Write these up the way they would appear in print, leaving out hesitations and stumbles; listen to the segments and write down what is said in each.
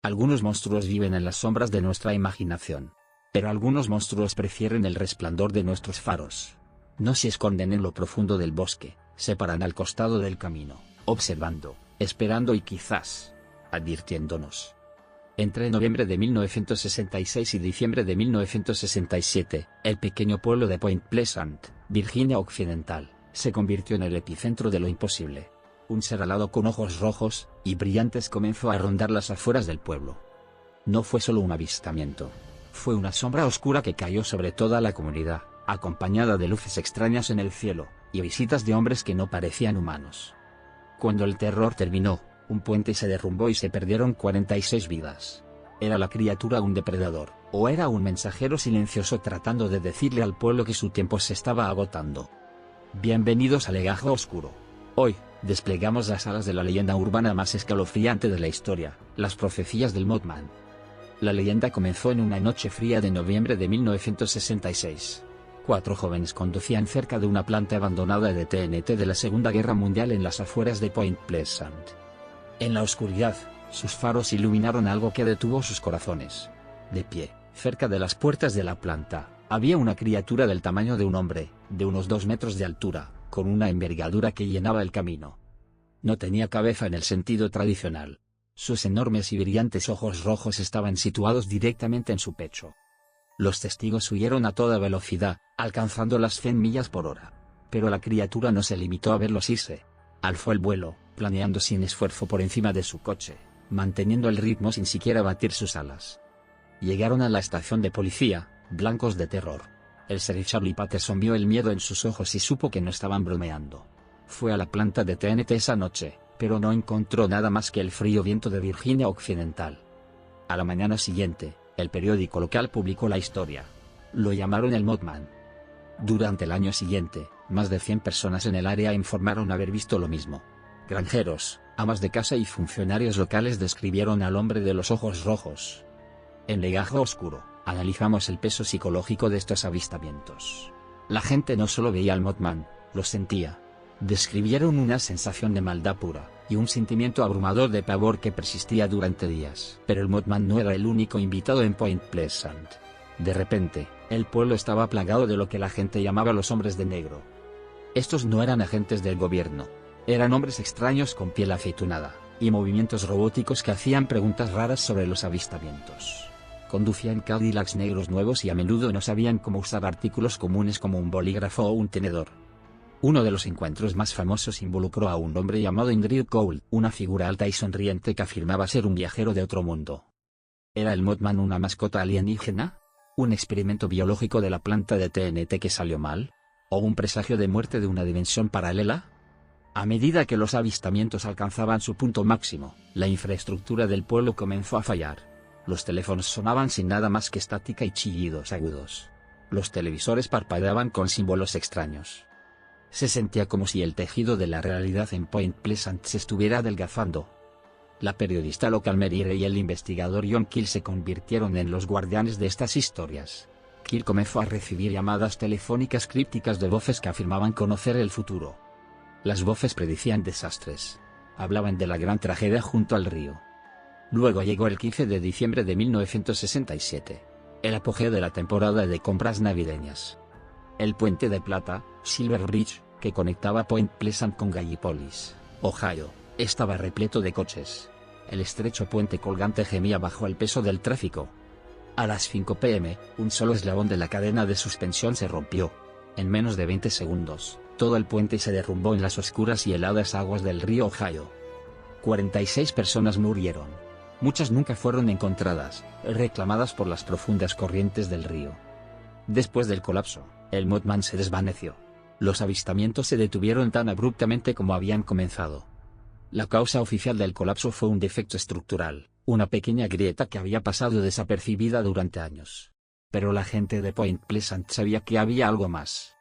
Algunos monstruos viven en las sombras de nuestra imaginación. Pero algunos monstruos prefieren el resplandor de nuestros faros. No se esconden en lo profundo del bosque, se paran al costado del camino, observando, esperando y quizás advirtiéndonos. Entre noviembre de 1966 y diciembre de 1967, el pequeño pueblo de Point Pleasant, Virginia Occidental, se convirtió en el epicentro de lo imposible. Un ser alado con ojos rojos y brillantes comenzó a rondar las afueras del pueblo. No fue solo un avistamiento. Fue una sombra oscura que cayó sobre toda la comunidad, acompañada de luces extrañas en el cielo, y visitas de hombres que no parecían humanos. Cuando el terror terminó, un puente se derrumbó y se perdieron 46 vidas. ¿Era la criatura un depredador, o era un mensajero silencioso tratando de decirle al pueblo que su tiempo se estaba agotando? Bienvenidos a Legajo Oscuro. Hoy, desplegamos las alas de la leyenda urbana más escalofriante de la historia, las profecías del Mothman. La leyenda comenzó en una noche fría de noviembre de 1966. 4 jóvenes conducían cerca de una planta abandonada de TNT de la Segunda Guerra Mundial en las afueras de Point Pleasant. En la oscuridad, sus faros iluminaron algo que detuvo sus corazones. De pie, cerca de las puertas de la planta, había una criatura del tamaño de un hombre, de unos 2 metros de altura, con una envergadura que llenaba el camino. No tenía cabeza en el sentido tradicional. Sus enormes y brillantes ojos rojos estaban situados directamente en su pecho. Los testigos huyeron a toda velocidad, alcanzando las 100 millas por hora. Pero la criatura no se limitó a verlos irse. Alzó el vuelo, planeando sin esfuerzo por encima de su coche, manteniendo el ritmo sin siquiera batir sus alas. Llegaron a la estación de policía, blancos de terror. El sheriff Charlie Patterson vio el miedo en sus ojos y supo que no estaban bromeando. Fue a la planta de TNT esa noche, pero no encontró nada más que el frío viento de Virginia Occidental. A la mañana siguiente, el periódico local publicó la historia. Lo llamaron el Mothman. Durante el año siguiente, más de 100 personas en el área informaron haber visto lo mismo. Granjeros, amas de casa y funcionarios locales describieron al hombre de los ojos rojos. En Legajo Oscuro, analizamos el peso psicológico de estos avistamientos. La gente no solo veía al Mothman, lo sentía. Describieron una sensación de maldad pura, y un sentimiento abrumador de pavor que persistía durante días. Pero el Mothman no era el único invitado en Point Pleasant. De repente, el pueblo estaba plagado de lo que la gente llamaba los hombres de negro. Estos no eran agentes del gobierno. Eran hombres extraños con piel aceitunada, y movimientos robóticos que hacían preguntas raras sobre los avistamientos. Conducían Cadillacs negros nuevos y a menudo no sabían cómo usar artículos comunes como un bolígrafo o un tenedor. Uno de los encuentros más famosos involucró a un hombre llamado Andrew Cole, una figura alta y sonriente que afirmaba ser un viajero de otro mundo. ¿Era el Mothman una mascota alienígena? ¿Un experimento biológico de la planta de TNT que salió mal? ¿O un presagio de muerte de una dimensión paralela? A medida que los avistamientos alcanzaban su punto máximo, la infraestructura del pueblo comenzó a fallar. Los teléfonos sonaban sin nada más que estática y chillidos agudos. Los televisores parpadeaban con símbolos extraños. Se sentía como si el tejido de la realidad en Point Pleasant se estuviera adelgazando. La periodista local Mary Ray y el investigador John Keel se convirtieron en los guardianes de estas historias. Keel comenzó a recibir llamadas telefónicas crípticas de voces que afirmaban conocer el futuro. Las voces predicían desastres. Hablaban de la gran tragedia junto al río. Luego llegó el 15 de diciembre de 1967, el apogeo de la temporada de compras navideñas. El puente de plata, Silver Bridge, que conectaba Point Pleasant con Gallipolis, Ohio, estaba repleto de coches. El estrecho puente colgante gemía bajo el peso del tráfico. A las 5 p.m., un solo eslabón de la cadena de suspensión se rompió. En menos de 20 segundos, todo el puente se derrumbó en las oscuras y heladas aguas del río Ohio. 46 personas murieron. Muchas nunca fueron encontradas, reclamadas por las profundas corrientes del río. Después del colapso, el Mothman se desvaneció. Los avistamientos se detuvieron tan abruptamente como habían comenzado. La causa oficial del colapso fue un defecto estructural, una pequeña grieta que había pasado desapercibida durante años. Pero la gente de Point Pleasant sabía que había algo más.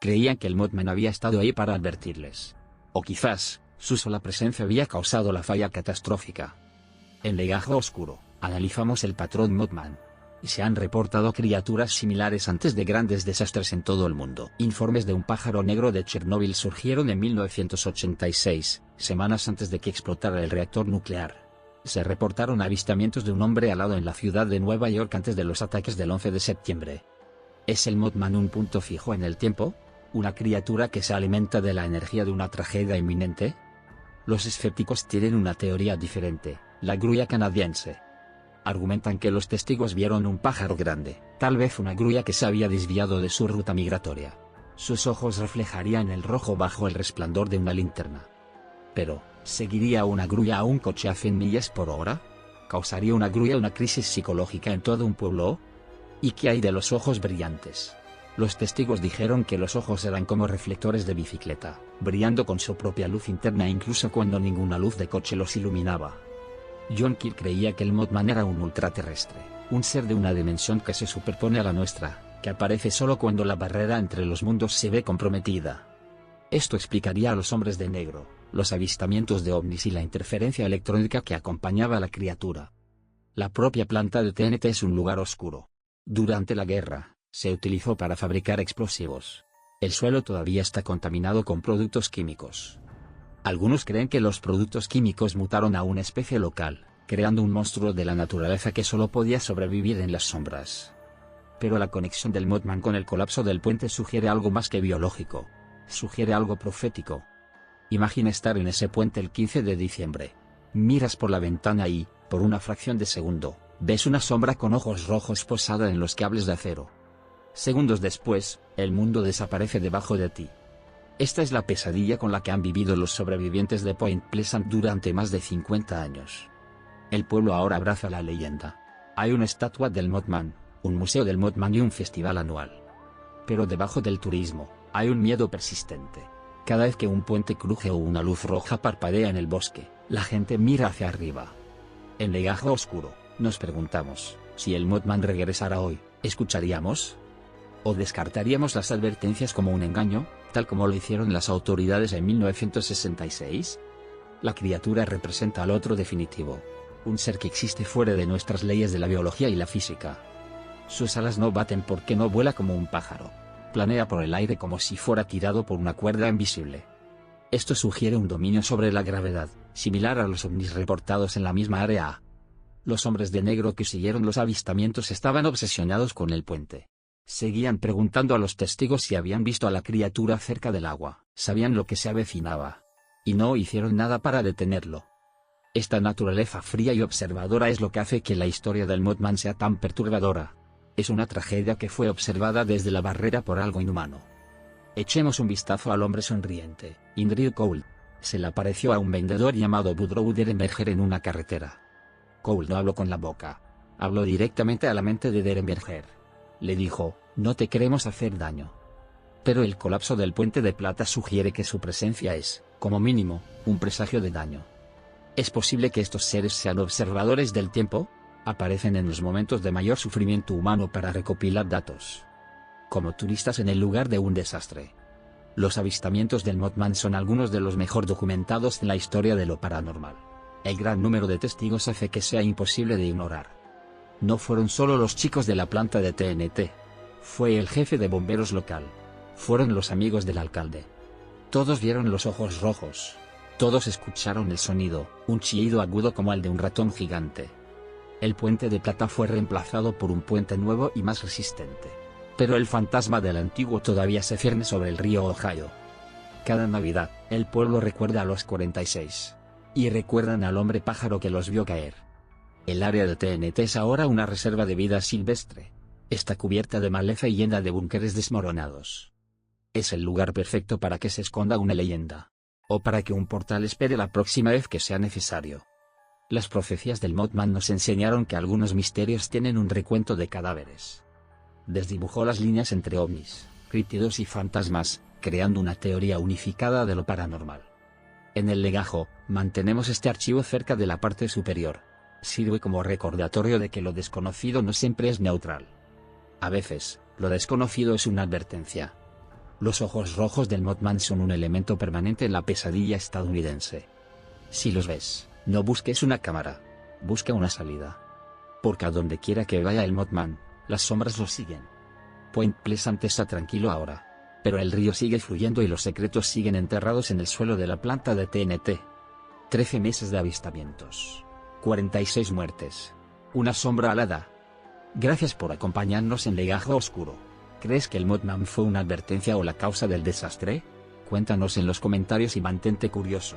Creían que el Mothman había estado ahí para advertirles. O quizás, su sola presencia había causado la falla catastrófica. En Legajo Oscuro, analizamos el patrón Mothman. Y se han reportado criaturas similares antes de grandes desastres en todo el mundo. Informes de un pájaro negro de Chernóbil surgieron en 1986, semanas antes de que explotara el reactor nuclear. Se reportaron avistamientos de un hombre alado en la ciudad de Nueva York antes de los ataques del 11 de septiembre. ¿Es el Mothman un punto fijo en el tiempo? ¿Una criatura que se alimenta de la energía de una tragedia inminente? Los escépticos tienen una teoría diferente, la grulla canadiense. Argumentan que los testigos vieron un pájaro grande, tal vez una grulla que se había desviado de su ruta migratoria. Sus ojos reflejarían el rojo bajo el resplandor de una linterna. Pero, ¿seguiría una grulla a un coche a 100 millas por hora? ¿Causaría una grulla una crisis psicológica en todo un pueblo? ¿Y qué hay de los ojos brillantes? Los testigos dijeron que los ojos eran como reflectores de bicicleta, brillando con su propia luz interna incluso cuando ninguna luz de coche los iluminaba. John Keel creía que el Mothman era un ultraterrestre, un ser de una dimensión que se superpone a la nuestra, que aparece solo cuando la barrera entre los mundos se ve comprometida. Esto explicaría a los hombres de negro, los avistamientos de ovnis y la interferencia electrónica que acompañaba a la criatura. La propia planta de TNT es un lugar oscuro. Durante la guerra, se utilizó para fabricar explosivos. El suelo todavía está contaminado con productos químicos. Algunos creen que los productos químicos mutaron a una especie local, creando un monstruo de la naturaleza que solo podía sobrevivir en las sombras. Pero la conexión del Mothman con el colapso del puente sugiere algo más que biológico. Sugiere algo profético. Imagina estar en ese puente el 15 de diciembre. Miras por la ventana y, por una fracción de segundo, ves una sombra con ojos rojos posada en los cables de acero. Segundos después, el mundo desaparece debajo de ti. Esta es la pesadilla con la que han vivido los sobrevivientes de Point Pleasant durante más de 50 años. El pueblo ahora abraza la leyenda. Hay una estatua del Mothman, un museo del Mothman y un festival anual. Pero debajo del turismo, hay un miedo persistente. Cada vez que un puente cruje o una luz roja parpadea en el bosque, la gente mira hacia arriba. En Legajo Oscuro, nos preguntamos, si el Mothman regresara hoy, ¿escucharíamos? ¿O descartaríamos las advertencias como un engaño, tal como lo hicieron las autoridades en 1966? La criatura representa al otro definitivo. Un ser que existe fuera de nuestras leyes de la biología y la física. Sus alas no baten porque no vuela como un pájaro. Planea por el aire como si fuera tirado por una cuerda invisible. Esto sugiere un dominio sobre la gravedad, similar a los ovnis reportados en la misma área. Los hombres de negro que siguieron los avistamientos estaban obsesionados con el puente. Seguían preguntando a los testigos si habían visto a la criatura cerca del agua, sabían lo que se avecinaba. Y no hicieron nada para detenerlo. Esta naturaleza fría y observadora es lo que hace que la historia del Mothman sea tan perturbadora. Es una tragedia que fue observada desde la barrera por algo inhumano. Echemos un vistazo al hombre sonriente, Indrid Cold. Se le apareció a un vendedor llamado Woodrow Derenberger en una carretera. Cole no habló con la boca. Habló directamente a la mente de Derenberger. Le dijo, no te queremos hacer daño. Pero el colapso del puente de plata sugiere que su presencia es, como mínimo, un presagio de daño. ¿Es posible que estos seres sean observadores del tiempo? Aparecen en los momentos de mayor sufrimiento humano para recopilar datos. Como turistas en el lugar de un desastre. Los avistamientos del Mothman son algunos de los mejor documentados en la historia de lo paranormal. El gran número de testigos hace que sea imposible de ignorar. No fueron solo los chicos de la planta de TNT. Fue el jefe de bomberos local. Fueron los amigos del alcalde. Todos vieron los ojos rojos. Todos escucharon el sonido, un chillido agudo como el de un ratón gigante. El puente de plata fue reemplazado por un puente nuevo y más resistente. Pero el fantasma del antiguo todavía se cierne sobre el río Ohio. Cada Navidad, el pueblo recuerda a los 46. Y recuerdan al hombre pájaro que los vio caer. El área de TNT es ahora una reserva de vida silvestre. Está cubierta de maleza y llena de búnkeres desmoronados. Es el lugar perfecto para que se esconda una leyenda. O para que un portal espere la próxima vez que sea necesario. Las profecías del Mothman nos enseñaron que algunos misterios tienen un recuento de cadáveres. Desdibujó las líneas entre ovnis, críptidos y fantasmas, creando una teoría unificada de lo paranormal. En el legajo, mantenemos este archivo cerca de la parte superior. Sirve como recordatorio de que lo desconocido no siempre es neutral. A veces, lo desconocido es una advertencia. Los ojos rojos del Mothman son un elemento permanente en la pesadilla estadounidense. Si los ves, no busques una cámara. Busca una salida. Porque a donde quiera que vaya el Mothman, las sombras lo siguen. Point Pleasant está tranquilo ahora. Pero el río sigue fluyendo y los secretos siguen enterrados en el suelo de la planta de TNT. 13 meses de avistamientos. 46 muertes. Una sombra alada. Gracias por acompañarnos en Legajo Oscuro. ¿Crees que el Mothman fue una advertencia o la causa del desastre? Cuéntanos en los comentarios y mantente curioso.